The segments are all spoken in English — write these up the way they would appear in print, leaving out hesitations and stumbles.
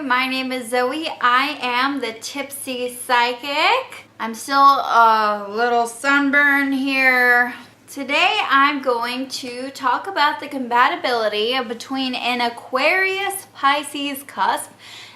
my name is Zoe. I am the Tipsy Psychic. I'm still a little sunburned here. Today I'm going to talk about the compatibility between an Aquarius Pisces Cusp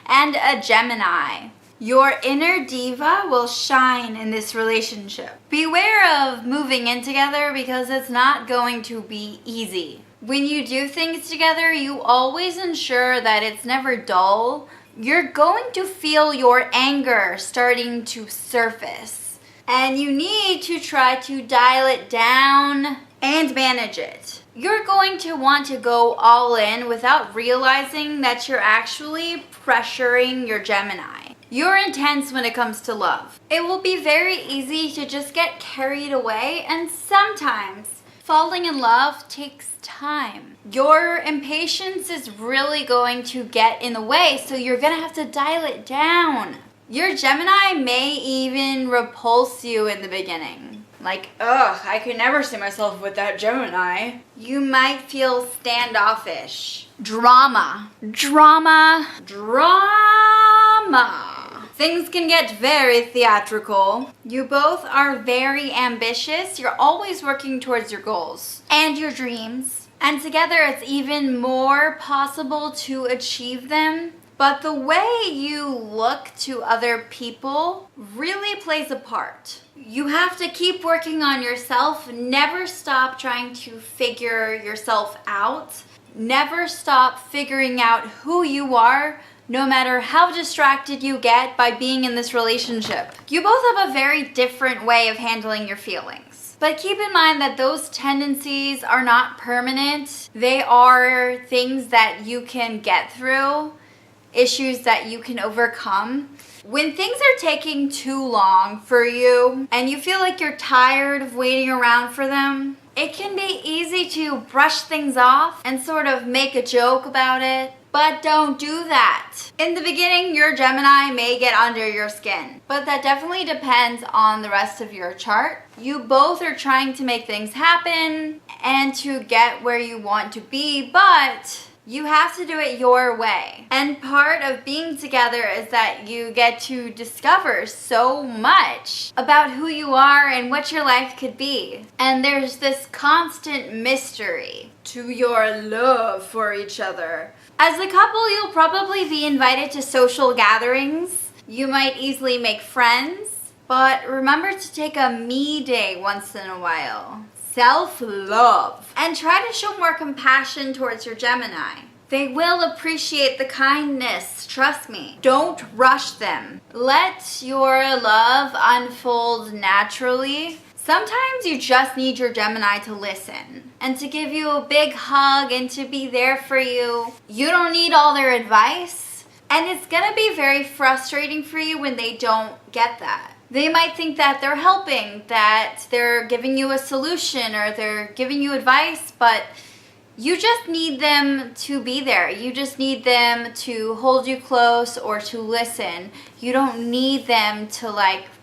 and a Gemini. Your inner diva will shine in this relationship. Beware of moving in together because it's not going to be easy. When you do things together, you always ensure that it's never dull. You're going to feel your anger starting to surface, and you need to try to dial it down and manage it. You're going to want to go all in without realizing that you're actually pressuring your Gemini. You're intense when it comes to love. It will be very easy to just get carried away, and sometimes falling in love takes time. Your impatience is really going to get in the way, so you're gonna have to dial it down. Your Gemini may even repulse you in the beginning. Like, ugh, I could never see myself with that Gemini. You might feel standoffish. Drama. Things can get very theatrical. You both are very ambitious. You're always working towards your goals and your dreams. And together it's even more possible to achieve them. But the way you look to other people really plays a part. You have to keep working on yourself. Never stop trying to figure yourself out. Never stop figuring out who you are, no matter how distracted you get by being in this relationship. You both have a very different way of handling your feelings. But keep in mind that those tendencies are not permanent. They are things that you can get through, issues that you can overcome. When things are taking too long for you and you feel like you're tired of waiting around for them, it can be easy to brush things off and sort of make a joke about it. But don't do that. In the beginning, your Gemini may get under your skin, but that definitely depends on the rest of your chart. You both are trying to make things happen and to get where you want to be, but you have to do it your way. And part of being together is that you get to discover so much about who you are and what your life could be. And there's this constant mystery to your love for each other. As a couple, you'll probably be invited to social gatherings. You might easily make friends, but remember to take a me day once in a while. Self-love. And try to show more compassion towards your Gemini. They will appreciate the kindness, trust me. Don't rush them. Let your love unfold naturally. Sometimes you just need your Gemini to listen and to give you a big hug and to be there for you. You don't need all their advice, and it's gonna be very frustrating for you when they don't get that. They might think that they're helping, that they're giving you a solution or they're giving you advice, but you just need them to be there. You just need them to hold you close or to listen. You don't need them to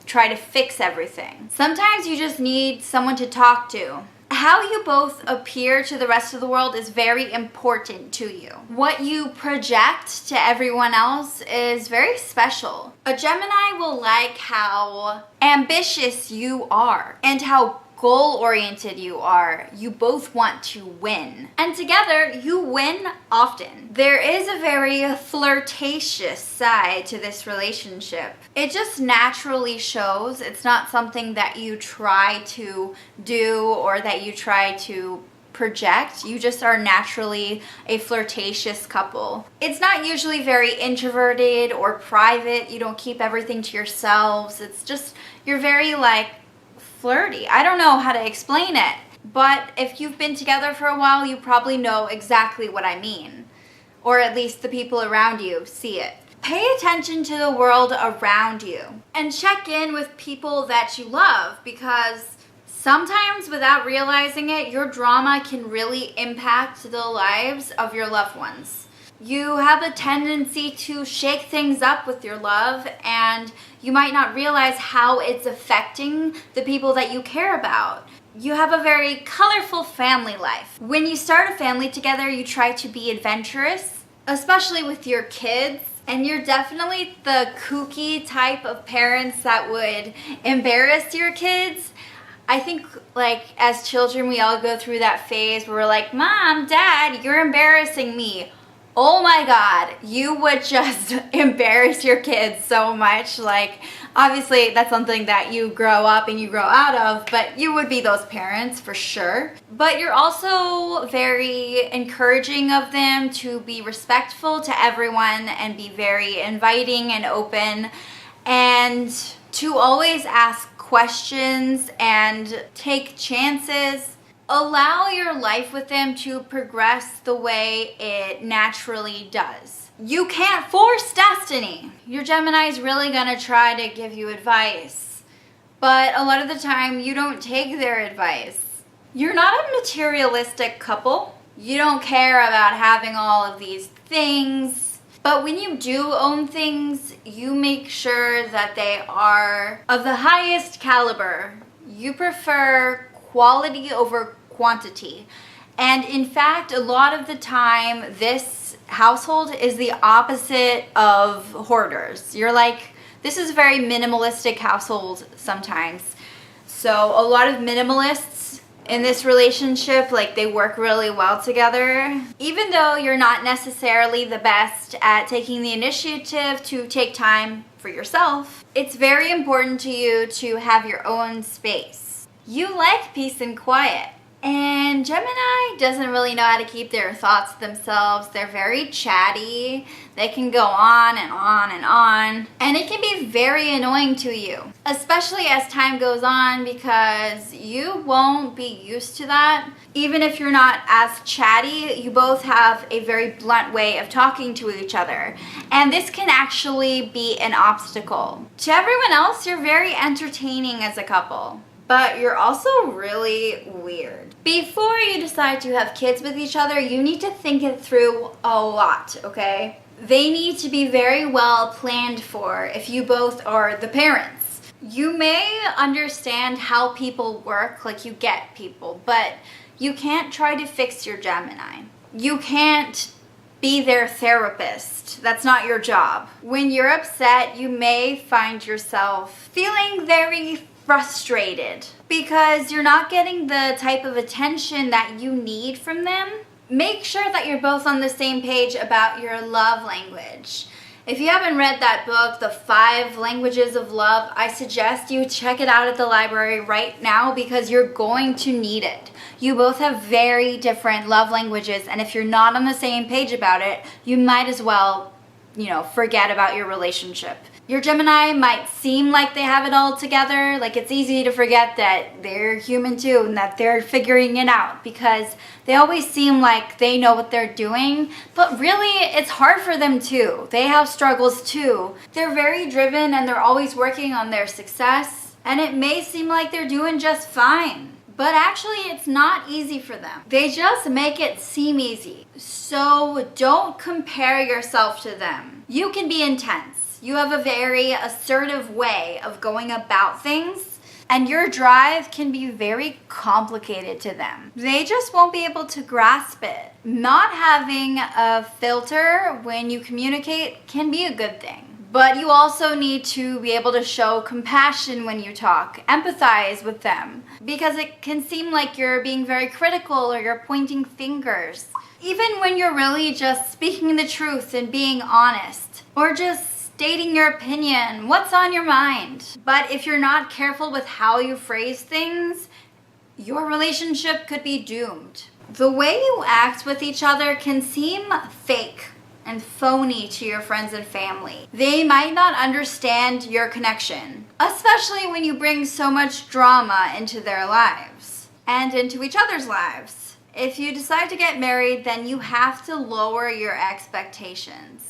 try to fix everything. Sometimes you just need someone to talk to. How you both appear to the rest of the world is very important to you. What you project to everyone else is very special. A Gemini will like how ambitious you are and how goal-oriented you are. You both want to win. And together, you win often. There is a very flirtatious side to this relationship. It just naturally shows. It's not something that you try to do or that you try to project. You just are naturally a flirtatious couple. It's not usually very introverted or private. You don't keep everything to yourselves. It's just, you're very flirty. I don't know how to explain it, but if you've been together for a while, you probably know exactly what I mean, or at least the people around you see it. Pay attention to the world around you and check in with people that you love, because sometimes without realizing it, your drama can really impact the lives of your loved ones. You have a tendency to shake things up with your love, and you might not realize how it's affecting the people that you care about. You have a very colorful family life. When you start a family together, you try to be adventurous, especially with your kids. And you're definitely the kooky type of parents that would embarrass your kids. I think, like, as children, we all go through that phase where we're like, Mom, Dad, you're embarrassing me. Oh my God, you would just embarrass your kids so much. Like, obviously, that's something that you grow up and you grow out of, but you would be those parents for sure. But you're also very encouraging of them to be respectful to everyone and be very inviting and open, and to always ask questions and take chances. Allow your life with them to progress the way it naturally does. You can't force destiny. Your Gemini is really gonna try to give you advice, but a lot of the time you don't take their advice. You're not a materialistic couple. You don't care about having all of these things, but when you do own things, you make sure that they are of the highest caliber. You prefer quality over quantity. And in fact, a lot of the time, this household is the opposite of hoarders. You're like, this is a very minimalistic household sometimes. So a lot of minimalists in this relationship, like, they work really well together. Even though you're not necessarily the best at taking the initiative to take time for yourself, it's very important to you to have your own space. You like peace and quiet. And Gemini doesn't really know how to keep their thoughts to themselves. They're very chatty. They can go on and on and on. And it can be very annoying to you, especially as time goes on, because you won't be used to that. Even if you're not as chatty, you both have a very blunt way of talking to each other. And this can actually be an obstacle. To everyone else, you're very entertaining as a couple, but you're also really weird. Before you decide to have kids with each other, you need to think it through a lot, okay? They need to be very well planned for if you both are the parents. You may understand how people work, like you get people, but you can't try to fix your Gemini. You can't be their therapist. That's not your job. When you're upset, you may find yourself feeling very frustrated because you're not getting the type of attention that you need from them. Make sure that you're both on the same page about your love language. If you haven't read that book, The 5 Languages of Love, I suggest you check it out at the library right now because you're going to need it. You both have very different love languages, and if you're not on the same page about it, you might as well, forget about your relationship. Your Gemini might seem like they have it all together. Like, it's easy to forget that they're human too and that they're figuring it out because they always seem like they know what they're doing. But really, it's hard for them too. They have struggles too. They're very driven and they're always working on their success. And it may seem like they're doing just fine, but actually it's not easy for them. They just make it seem easy. So don't compare yourself to them. You can be intense. You have a very assertive way of going about things, and your drive can be very complicated to them. They just won't be able to grasp it. Not having a filter when you communicate can be a good thing. But you also need to be able to show compassion when you talk, empathize with them, because it can seem like you're being very critical or you're pointing fingers. Even when you're really just speaking the truth and being honest, or just stating your opinion, what's on your mind. But if you're not careful with how you phrase things, your relationship could be doomed. The way you act with each other can seem fake and phony to your friends and family. They might not understand your connection, especially when you bring so much drama into their lives and into each other's lives. If you decide to get married, then you have to lower your expectations.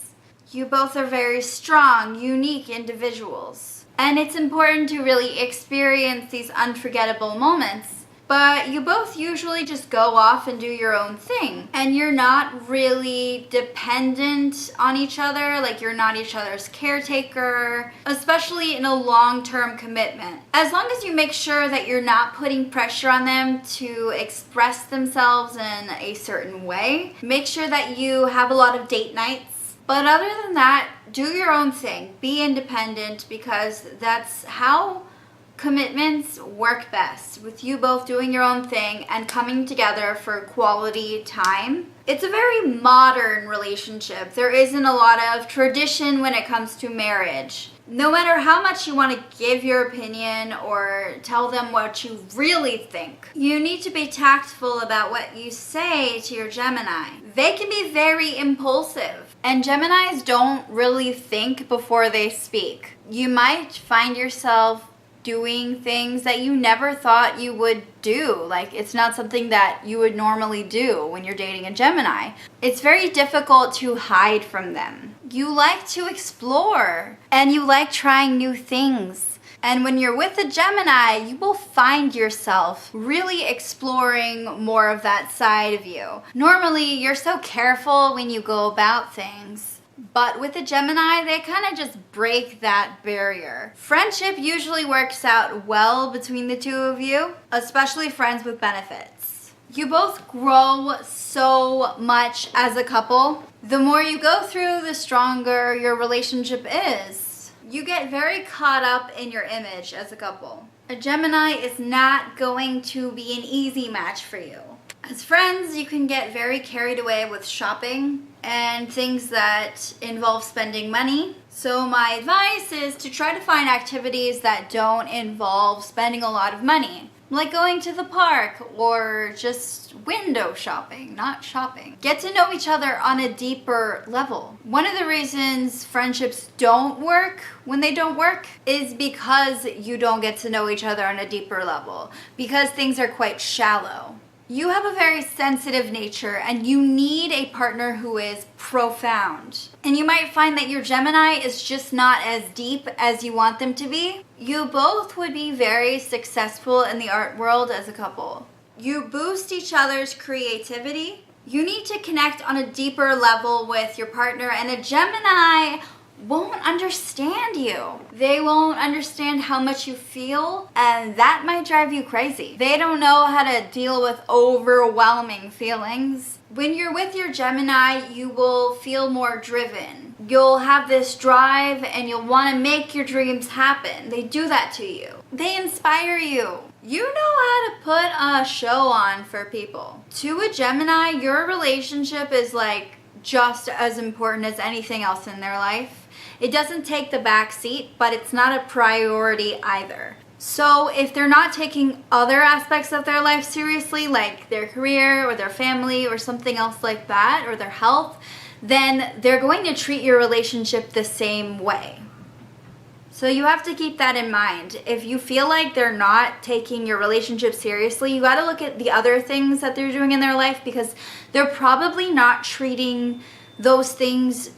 You both are very strong, unique individuals. And it's important to really experience these unforgettable moments. But you both usually just go off and do your own thing. And you're not really dependent on each other, like you're not each other's caretaker, especially in a long-term commitment. As long as you make sure that you're not putting pressure on them to express themselves in a certain way, make sure that you have a lot of date nights. But other than that, do your own thing. Be independent, because that's how commitments work best, with you both doing your own thing and coming together for quality time. It's a very modern relationship. There isn't a lot of tradition when it comes to marriage. No matter how much you want to give your opinion or tell them what you really think, you need to be tactful about what you say to your Gemini. They can be very impulsive, and Geminis don't really think before they speak. You might find yourself doing things that you never thought you would do. Like, it's not something that you would normally do when you're dating a Gemini. It's very difficult to hide from them. You like to explore and you like trying new things. And when you're with a Gemini, you will find yourself really exploring more of that side of you. Normally, you're so careful when you go about things. But with a Gemini, they kind of just break that barrier. Friendship usually works out well between the two of you, especially friends with benefits. You both grow so much as a couple. The more you go through, the stronger your relationship is. You get very caught up in your image as a couple. A Gemini is not going to be an easy match for you. As friends, you can get very carried away with shopping and things that involve spending money. So my advice is to try to find activities that don't involve spending a lot of money, like going to the park or just window shopping, not shopping. Get to know each other on a deeper level. One of the reasons friendships don't work when they don't work is because you don't get to know each other on a deeper level, because things are quite shallow. You have a very sensitive nature and you need a partner who is profound. And you might find that your Gemini is just not as deep as you want them to be. You both would be very successful in the art world as a couple. You boost each other's creativity. You need to connect on a deeper level with your partner, and a Gemini won't understand you. They won't understand how much you feel, and that might drive you crazy. They don't know how to deal with overwhelming feelings. When you're with your Gemini, you will feel more driven. You'll have this drive and you'll want to make your dreams happen. They do that to you. They inspire you. You know how to put a show on for people. To a Gemini, your relationship is like just as important as anything else in their life. It doesn't take the back seat, but it's not a priority either. So if they're not taking other aspects of their life seriously, like their career or their family or something else like that, or their health, then they're going to treat your relationship the same way. So you have to keep that in mind. If you feel like they're not taking your relationship seriously, you got to look at the other things that they're doing in their life, because they're probably not treating those things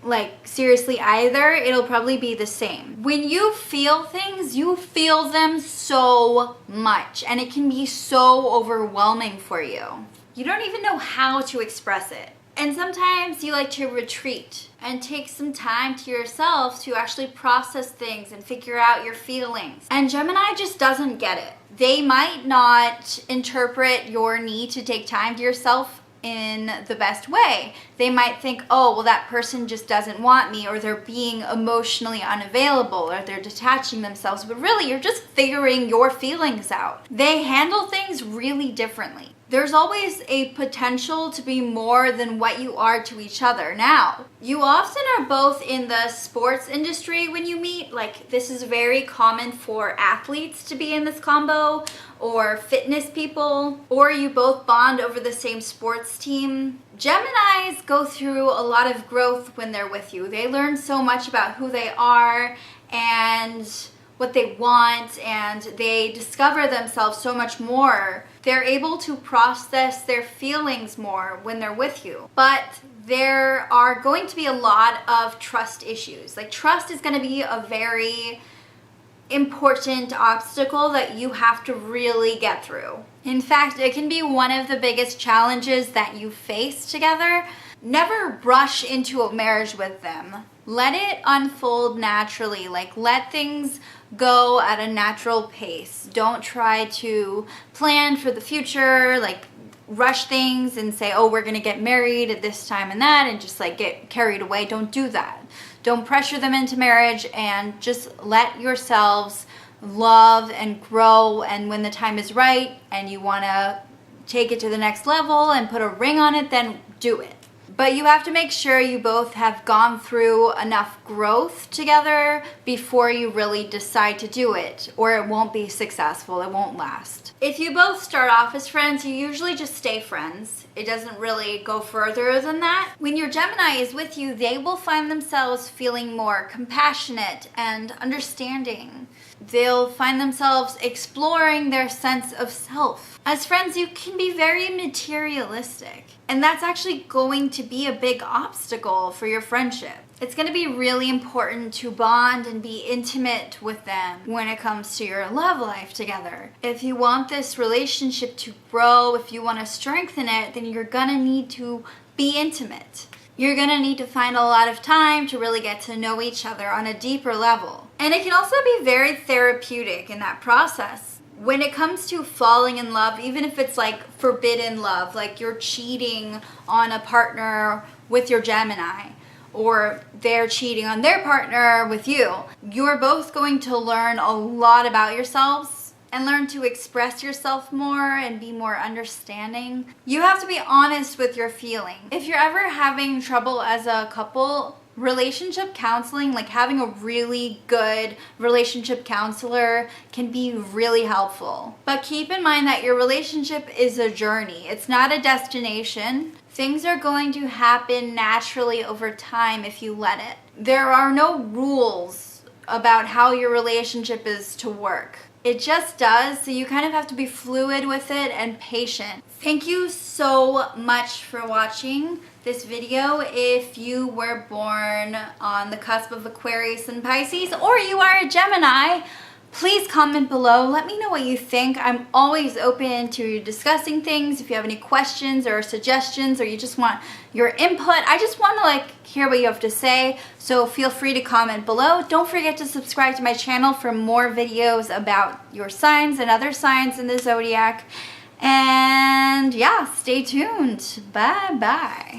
like seriously either. It'll probably be the same. When you feel things, you feel them so much, and it can be so overwhelming for you. You don't even know how to express it. And sometimes you like to retreat and take some time to yourself to actually process things and figure out your feelings. And Gemini just doesn't get it. They might not interpret your need to take time to yourself in the best way. They might think, oh, well, that person just doesn't want me, or they're being emotionally unavailable, or they're detaching themselves. But really, you're just figuring your feelings out. They handle things really differently. There's always a potential to be more than what you are to each other. Now, you often are both in the sports industry when you meet. Like, this is very common for athletes to be in this combo, or fitness people, or you both bond over the same sports team. Geminis go through a lot of growth when they're with you. They learn so much about who they are and what they want, and they discover themselves so much more. They're able to process their feelings more when they're with you. But there are going to be a lot of trust issues. Like, trust is going to be a very important obstacle that you have to really get through. In fact, it can be one of the biggest challenges that you face together. Never rush into a marriage with them. Let it unfold naturally. Like, let things go at a natural pace. Don't try to plan for the future, like rush things and say, oh, we're gonna get married at this time and that, and just like get carried away. Don't do that. Don't pressure them into marriage, and just let yourselves love and grow. And when the time is right and you want to take it to the next level and put a ring on it, then do it. But you have to make sure you both have gone through enough growth together before you really decide to do it, or it won't be successful. It won't last. If you both start off as friends, you usually just stay friends. It doesn't really go further than that. When your Gemini is with you, they will find themselves feeling more compassionate and understanding. They'll find themselves exploring their sense of self. As friends, you can be very materialistic, and that's actually going to be a big obstacle for your friendship. It's going to be really important to bond and be intimate with them when it comes to your love life together. If you want this relationship to grow, if you want to strengthen it, then you're going to need to be intimate. You're going to need to find a lot of time to really get to know each other on a deeper level. And it can also be very therapeutic in that process. When it comes to falling in love, even if it's like forbidden love, like you're cheating on a partner with your Gemini, or they're cheating on their partner with you, you're both going to learn a lot about yourselves and learn to express yourself more and be more understanding. You have to be honest with your feelings. If you're ever having trouble as a couple, relationship counseling, like having a really good relationship counselor, can be really helpful. But keep in mind that your relationship is a journey. It's not a destination. Things are going to happen naturally over time if you let it. There are no rules about how your relationship is to work. It just does, so you kind of have to be fluid with it and patient. Thank you so much for watching this video. If you were born on the cusp of Aquarius and Pisces, or you are a Gemini, please comment below. Let me know what you think. I'm always open to discussing things. If you have any questions or suggestions, or you just want your input, I just want to hear what you have to say. So feel free to comment below. Don't forget to subscribe to my channel for more videos about your signs and other signs in the zodiac. And yeah, stay tuned. Bye bye.